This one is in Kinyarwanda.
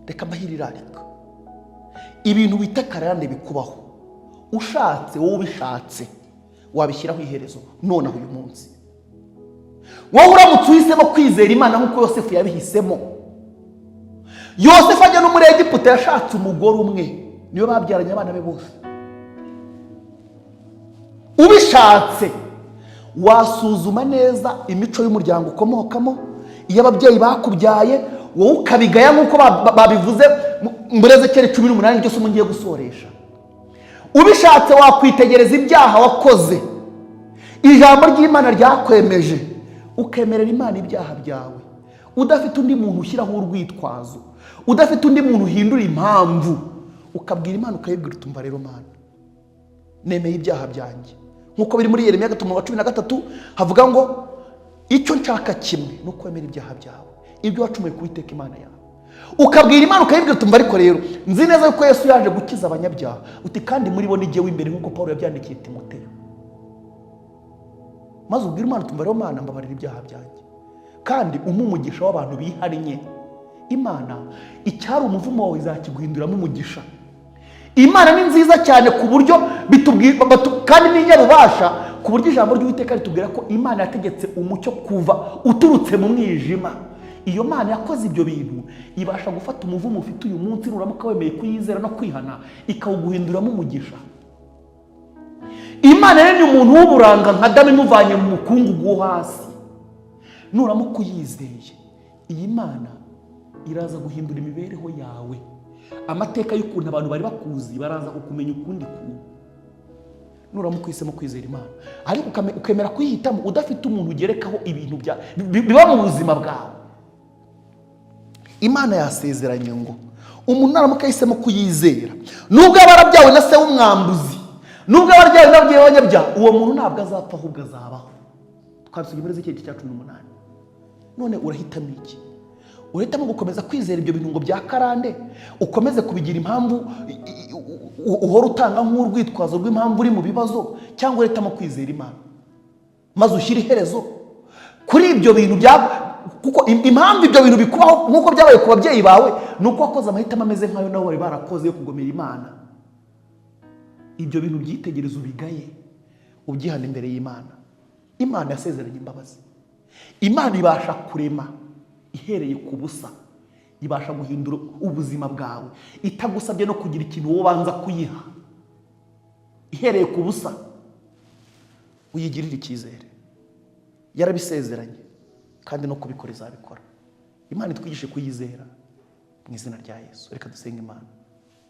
reka mbahirarika ibintu bita karande bikubaho ushatse wowe ubishatse wabishyiraho iherezo nonaho uyu munsi. Wowe uramutse uhisemo kwizera Imana nk'uko Yosefu yabihisemo. Yosefu ajya no muri Egiputa yashatse umugore umwe niyo babyaranye abana be bose. Ubishatse wasuzuma neza imico y'umuryango ukomokamo, iyo ababyeyi bakubyaye wowe ukabigaya nk'uko babivuze muri Ezekiyeli 18 byose mungiye gusoresha. Ubishatse wakwitegereza ibyaha wakoze, ijambo ry'Imana ryakwemeje, ukemerera Imana ibyaha byawe, udafite undi muntu ushyiraho urwitwazo, udafite undi muntu uhindura impamvu, ukabwira Imana ukayibwira utumva rero Mana nemeye ibyaha byanjye, nkuko biri muri Yeremiya 13 havuga ngo icyo nshaka kimwe no kwemera ibyaha byawe, ibyo wacumuye kuwiteka Imana yawe. Ukabwira Imana ukayibwira utumva ariko rero nzi neza yuko Yesu yaje gukiza abanyabyaha, uti kandi muri bo nijye w'imbere nkuko Paulo yabyandikiye Timoteyo. Maze ubwira Imana utumva rero Mana mbabarira ibyaha byanjye, kandi umugisha w'abantu bihannye. Imana icyari umuvumo wawe izakiguhinduramo umugisha. Imana ni nziza cyane ku buryo bitubwira kandi ni nyabubasha ku buryo ijambo ry'Uwiteka ritubwira ko Imana yategetse umucyo kuva uturutse mu mwijima. Iyo Mana yakoze ibyo bintu ibasha gufata umuvumo ufite uyu munsi nuramuka wemeye kuyizera no kwihana ikawuguhinduramo umugisha. Imana rero ni umuntu w'uburanga nka Adamu imuvanye mu mukungugu wo hasi. Nuramuka uyizeye iyi Mana iraza guhindura imibereho yawe. Amateka y'ukuntu abantu bari bakuzi baraza kukumenya ukundi kuntu. Nuramuka uhisemo kwizera Imana ariko ukemera kuyihitamo udafite umuntu ugerekaho ibintu biba mu buzima bwawe. Imana yasezeranye ngo umuntu naramuka ahisemo kuyizera nubwo abarabyawe na se w'umwambuzi, nubwo abaryawe n'ababyeyi b'abanyabyaha, uwo muntu ntabwo azapfa ahubwo azabaho. Twasubiye muri Ezekiyeli 18. None urahitamo iki? Urahitamo gukomeza kwizera ibyo bintu ngo bya karande, ukomeze kubigira impamvu uhora utanga nk'urwitwazo rw'impamvu uri mu bibazo, cyangwa urahitamo kwizera Imana maze ushyira iherezo kuri ibyo bintu kuko impamvu ibyo bintu bikubaho nk'uko byabaye ku babyeyi bawe nuko wakoze amahitamo ameze nk'ayo nabo bari barakoze yo kugomera Imana. Ibyo bintu byitegereza ubigaye ubyihana imbere y'Imana. Imana yasezeranye imbabazi. Imana ibasha kurema ihereye ku busa, ibasha guhindura ubuzima bwawe itagusabye no kugira ikintu wowe banza kuyiha. Ihereye ku busa uyigirira icyizere, yarabisezeranye kandi no kubikora izabikora. Imana itwigishe kuyizera mu izina rya Yesu. Reka dusenge Imana.